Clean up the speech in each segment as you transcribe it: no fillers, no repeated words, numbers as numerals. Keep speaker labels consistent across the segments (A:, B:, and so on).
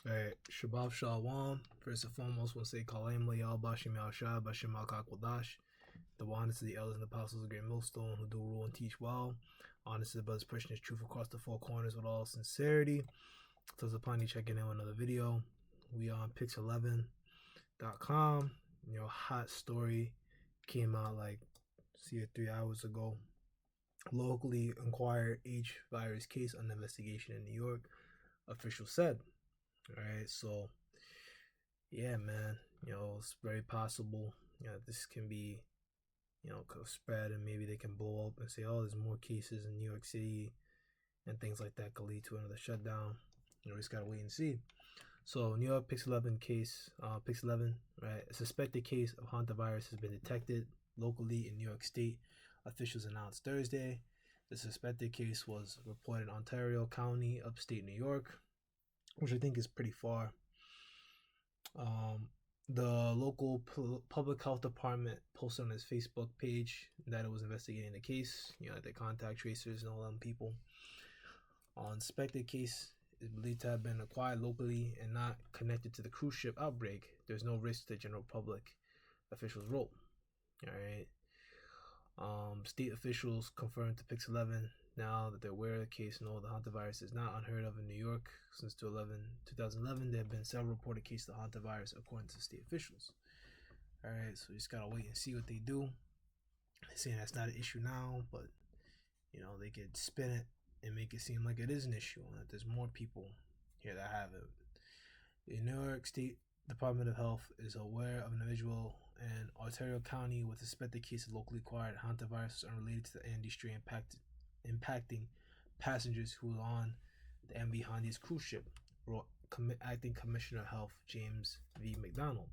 A: Alright, Shabbat Shalom. First and foremost, we'll say Kalayim Layal Bashim Yal Shah Bashim Al Kakwadash. The honor to the elders and apostles of Great Millstone who do rule and teach well. Honor to the brothers pushing his truth across the four corners with all sincerity. So it's upon you checking in with another video. We on pix11.com. Hot story came out like 3 hours ago. Locally acquired H virus case under investigation in New York, officials said. All right, so yeah, man, it's very possible, this can be, could spread and maybe they can blow up and say, oh, there's more cases in New York City and things like that could lead to another shutdown. We just gotta wait and see. So New York Pix11 case, Pix11, right? A suspected case of hantavirus has been detected locally in New York State. Officials announced Thursday. The suspected case was reported in Ontario County, upstate New York, which I think is pretty far. The local public health department posted on its Facebook page that it was investigating the case. The contact tracers and all them people. Suspected case is believed to have been acquired locally and not connected to the cruise ship outbreak. There's no risk to the general public, officials wrote. All right. State officials confirmed to Pix11 now that they're aware of the case and know the hantavirus is not unheard of in New York. Since 2011, there have been several reported cases of hantavirus according to state officials. All right, so you just gotta wait and see what they do. They're saying that's not an issue now, but they could spin it and make it seem like it is an issue and that there's more people here that have it. The New York State Department of Health is aware of an individual in Ontario County with a suspected case of locally acquired hantavirus unrelated to the Andy strain impacting passengers who were on the MV Handy's cruise ship, wrote Acting Commissioner of Health James V. McDonald.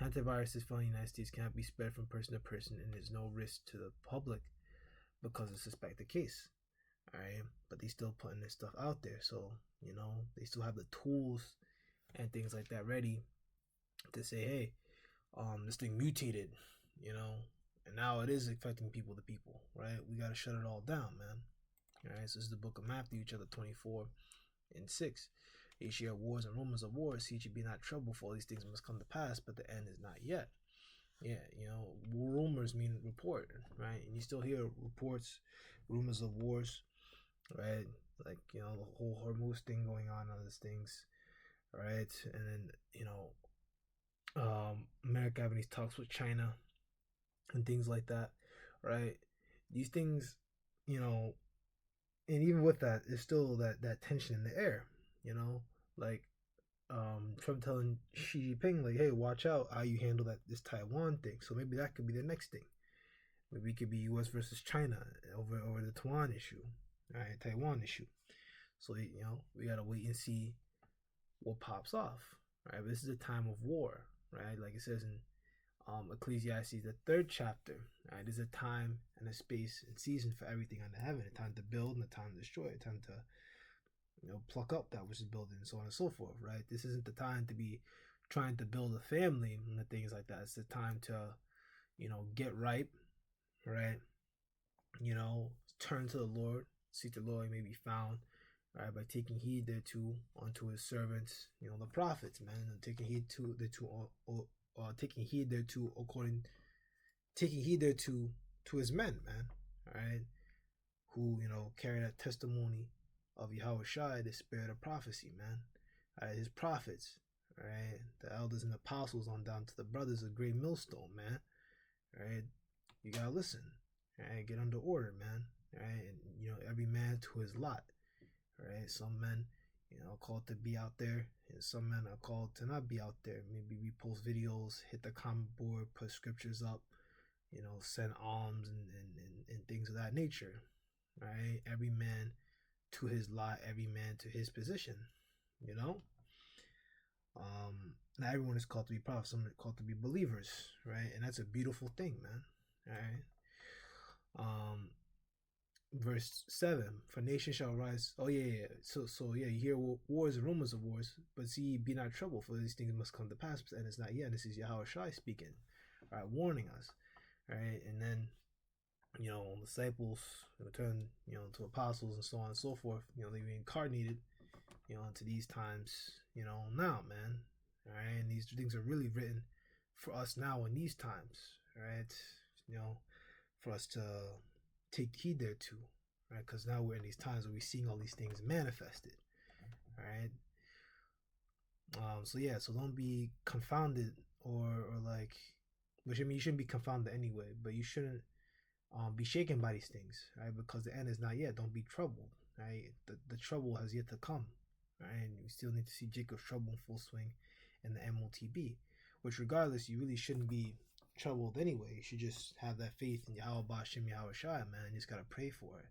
A: Hantaviruses found in the United States cannot be spread from person to person and there's no risk to the public because of a suspected case. Alright, but they still putting this stuff out there, so they still have the tools and things like that ready to say, hey, this thing mutated, and now it is affecting people to people, right? We got to shut it all down, man. All right, so this is the book of Matthew, chapter 24:6. Ye shall wars and rumors of wars, see you be not troubled, for all these things must come to pass, but the end is not yet. Yeah, rumors mean report, right? And you still hear reports, rumors of wars, right? Like, the whole Hormuz thing going on, all these things, right? And then, America having these talks with China and things like that, right? These things, and even with that, there's still that tension in the air, like Trump telling Xi Jinping, like, hey, watch out how you handle this Taiwan thing. So maybe that could be the next thing. Maybe it could be U.S. versus China over the Taiwan issue, right? Taiwan issue. So we gotta wait and see what pops off, right? But this is a time of war, right? Like it says in Ecclesiastes, the 3rd chapter, right? There's a time and a space and season for everything under heaven. A time to build and a time to destroy. A time to pluck up that which is building and so on and so forth, right? This isn't the time to be trying to build a family and things like that. It's the time to get ripe, right? Turn to the Lord, seek the Lord, may be found, right, by taking heed thereto unto his servants, the prophets, man, and taking heed to his men, man, all right, who carry that testimony of Yahweh Shai, the spirit of prophecy, man, all right, his prophets, all right, the elders and apostles on down to the brothers of Great Millstone, man, all right, you gotta listen, all right, get under order, man, all right, and every man to his lot. Right, some men, called to be out there, and some men are called to not be out there. Maybe we post videos, hit the comment board, put scriptures up, send alms and things of that nature. Right, every man to his lot, every man to his position. Not everyone is called to be prophets. Some are called to be believers, right? And that's a beautiful thing, man. All right. Verse 7, for nation shall rise. Oh yeah. So you hear wars and rumors of wars, but see, be not troubled, for these things must come to pass, and it's not yet. This is Yahweh Shai speaking, all right, warning us, all right. And then disciples return to apostles and so on and so forth. They reincarnated, into these times, now, man. All right, and these things are really written for us now in these times, right? For us to take heed thereto, right? Because now we're in these times where we're seeing all these things manifested, all right? So yeah, so don't be confounded or like, which I mean, you shouldn't be confounded anyway, but you shouldn't be shaken by these things, right? Because the end is not yet. Don't be troubled, right? The trouble has yet to come, right? And we still need to see Jacob's trouble in full swing in the MOTB, which regardless, you really shouldn't be troubled anyway. You should just have that faith in Yahweh Bashem Yahweh Shai, man. You just gotta pray for it.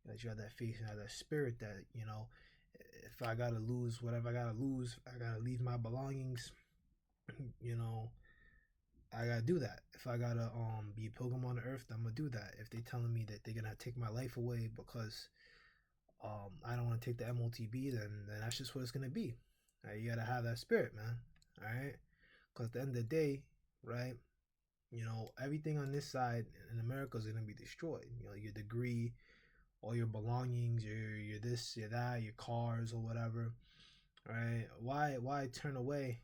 A: That you have that faith and have that spirit that, if I gotta lose whatever I gotta lose, I gotta leave my belongings, you know, I gotta do that. If I gotta be a pilgrim on the earth, I'm gonna do that. If they telling me that they're gonna take my life away because I don't want to take the MOTB, then that's just what it's gonna be. Right? You gotta have that spirit, man. All right, because at the end of the day, right? Everything on this side in America is gonna be destroyed. Your degree, all your belongings, your this, your that, your cars or whatever. Right? Why turn away?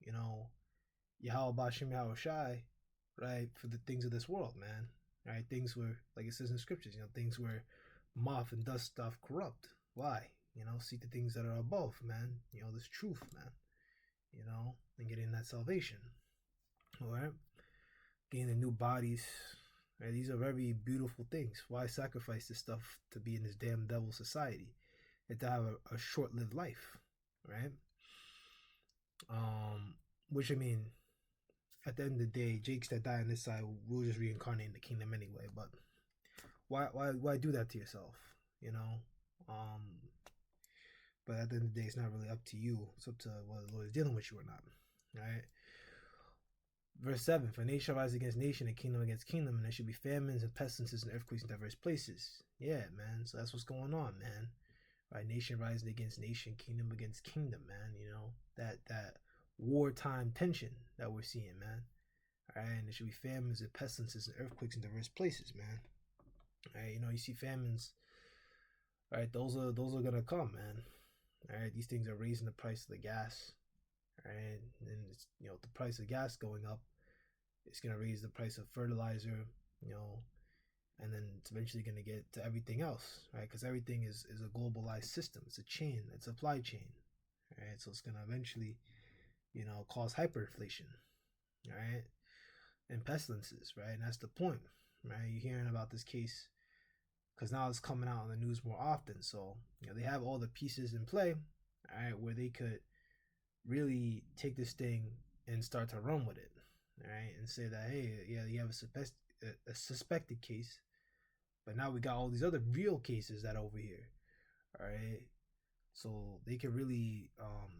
A: Yahweh Bashim Yahweh Shai, right, for the things of this world, man. Right? Things where, like it says in scriptures, things where moth and dust stuff corrupt. Why? Seek the things that are above, man. This truth, man. And getting that salvation. Alright? Getting the new bodies. Right? These are very beautiful things. Why sacrifice this stuff to be in this damn devil society? And to have a short-lived life. Right? Which I mean, at the end of the day, Jakes that die on this side will just reincarnate in the kingdom anyway. But why do that to yourself? But at the end of the day, it's not really up to you. It's up to whether the Lord is dealing with you or not. Right? Verse 7, for nation rise against nation and kingdom against kingdom, and there should be famines and pestilences and earthquakes in diverse places. Yeah, man. So that's what's going on, man. Right? Nation rising against nation, kingdom against kingdom, man. That wartime tension that we're seeing, man. All right, and there should be famines and pestilences and earthquakes in diverse places, man. All right, you see famines. All right, those are gonna come, man. All right, these things are raising the price of the gas. All right, and it's, the price of gas going up, it's gonna raise the price of fertilizer. And then it's eventually gonna get to everything else, right? Because everything is a globalized system. It's a chain. It's a supply chain. All right, so it's gonna eventually cause hyperinflation, right? And pestilences, right? And that's the point, right? You're hearing about this case because now it's coming out on the news more often. So, they have all the pieces in play, all right, where they could really take this thing and start to run with it, all right, and say that, hey, yeah, you have a suspected case, but now we got all these other real cases that are over here, all right? So they can really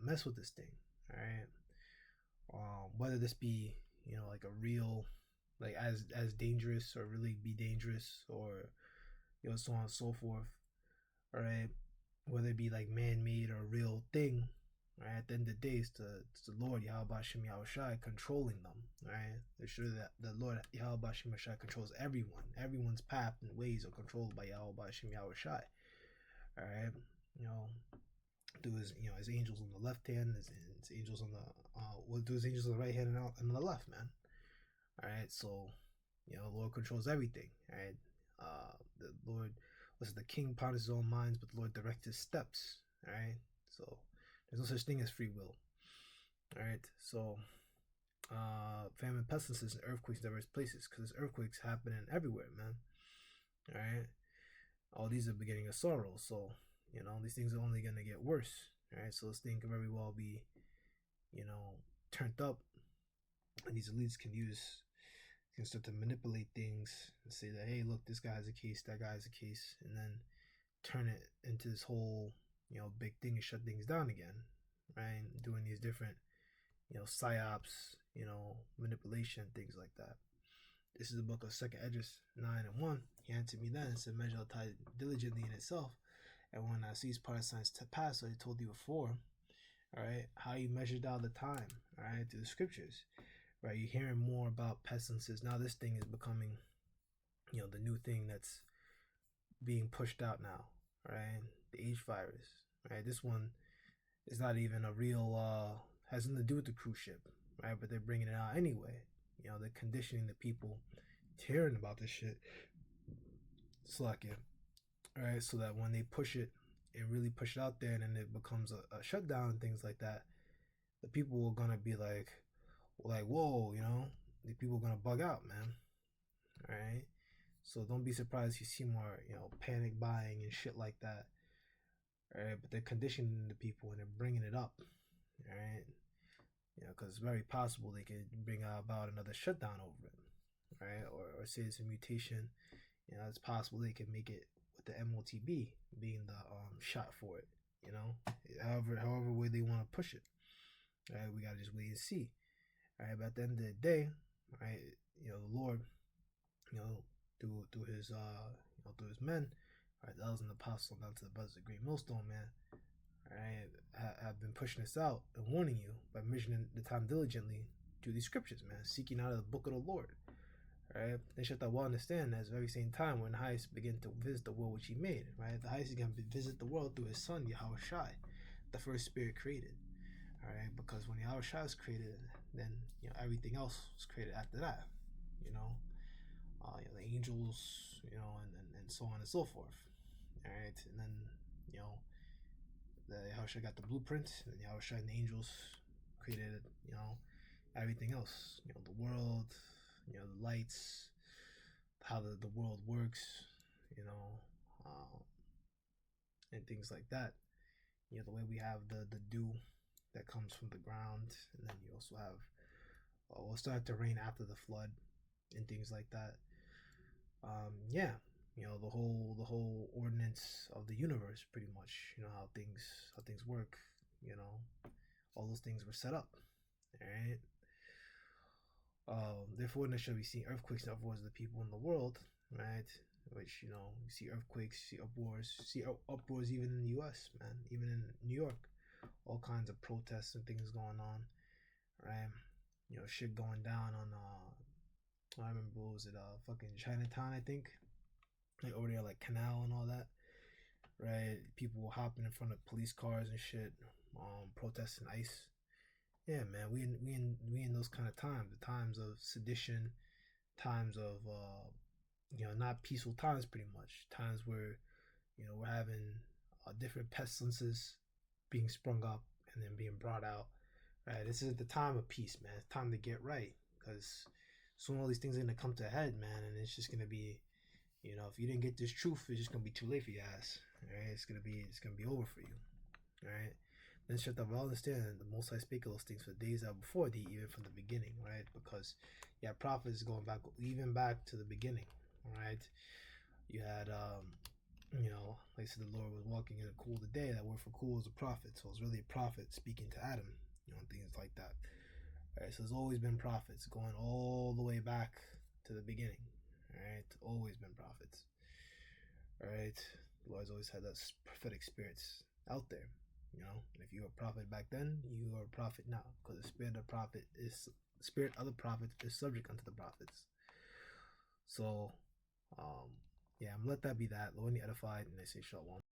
A: mess with this thing, all right? Whether this be like a real, like as dangerous or really be dangerous, or so on and so forth, all right? Whether it be like man-made or a real thing, right? At the end of the day, it's the Lord Yahweh Bashem Yahweh Shai controlling them, right? They're sure that the Lord Yahweh Bashem Yahweh Shai controls everyone. Everyone's path and ways are controlled by Yahweh Bashem Yahweh Shai, all right? Do his angels on the left hand, his angels on the do his angels on the right hand and on the left, man. All right, so the Lord controls everything. All right, the Lord was the king ponders his own minds, but the Lord directs his steps. All right, so there's no such thing as free will. All right, so famine, pestilences, and earthquakes in diverse places, because earthquakes happening everywhere, man. All right, all these are beginning of sorrow. So these things are only gonna get worse. All right, so this thing can very well be turned up, and these elites can start to manipulate things and say that, hey, look, this guy has a case, that guy has a case, and then turn it into this whole big thing and shut things down again, right? Doing these different psyops, manipulation, things like that. This is the book of Second Esdras 9:1. He answered me then and said, measure the tide diligently in itself, and when I see these part signs to pass, so I told you before, all right, how you measured out the time, all right, through the scriptures, right? You're hearing more about pestilences. Now this thing is becoming, the new thing that's being pushed out now, right? The H virus, right? This one it's not even a real has nothing to do with the cruise ship, right? But they're bringing it out anyway. They're conditioning the people hearing about this shit. Slack it, right? So that when they push it and really push it out there, and then it becomes a shutdown and things like that, the people are gonna be like, whoa, the people are gonna bug out, man. All right. So don't be surprised if you see more, panic buying and shit like that. All right. But they're conditioning the people and they're bringing it up. All right. Because it's very possible they could bring about another shutdown over it, right? Or say it's a mutation. It's possible they could make it with the MOTB being the shot for it. However way they want to push it. Right? We gotta just wait and see. All right. But at the end of the day, right? The Lord, through his through his men, right? That was an apostle down to the buzz of the great millstone, man. Right, I've been pushing this out and warning you by measuring the time diligently through these scriptures, man, seeking out of the book of the Lord. Right, they should well understand that at the very same time when the highest begin to visit the world which he made, right, the highest is going to visit the world through his son Yahweh Shai, the first spirit created. All right, because when Yahweh Shai was created, then everything else was created after that. The angels, and so on and so forth. All right, and then the Yahushua got the blueprint, and Yahushua and the angels created, everything else. The world, the lights, how the world works, and things like that. The way we have the dew that comes from the ground, and then you also have will start to rain after the flood and things like that. Yeah, the whole ordinance of the universe, pretty much. How things work. All those things were set up. All right. Therefore, there shall be seen earthquakes and uproars of the people in the world, right? Which you see earthquakes, see uproars even in the U.S., man, even in New York, all kinds of protests and things going on, right? Shit going down on I remember what was it, fucking Chinatown, I think, like over there, like Canal and all that, right? People hopping in front of police cars and shit, protesting ICE. Yeah, man, we in those kind of times, the times of sedition, times of not peaceful times, pretty much times where we're having different pestilences being sprung up and then being brought out. Right, this isn't the time of peace, man. It's time to get right, because soon all these things are gonna come to a head, man, and it's just gonna be, if you didn't get this truth, it's just gonna be too late for your ass. Right, it's gonna be over for you. Right. Then shut up. I understand the Most High spake of those things for days out before thee, even from the beginning, right? Because prophets going back, even back to the beginning, right? You had, like I said, the Lord was walking in the cool of the day. That word for cool is a prophet, so it's really a prophet speaking to Adam, things like that. All right, so there's always been prophets going all the way back to the beginning. All right, always been prophets. All right, the Lord's always had that prophetic spirits out there. If you were a prophet back then, you are a prophet now, because the spirit of the prophet is subject unto the prophets. So, I'm gonna let that be that. Lord, be edified, and I say shalom.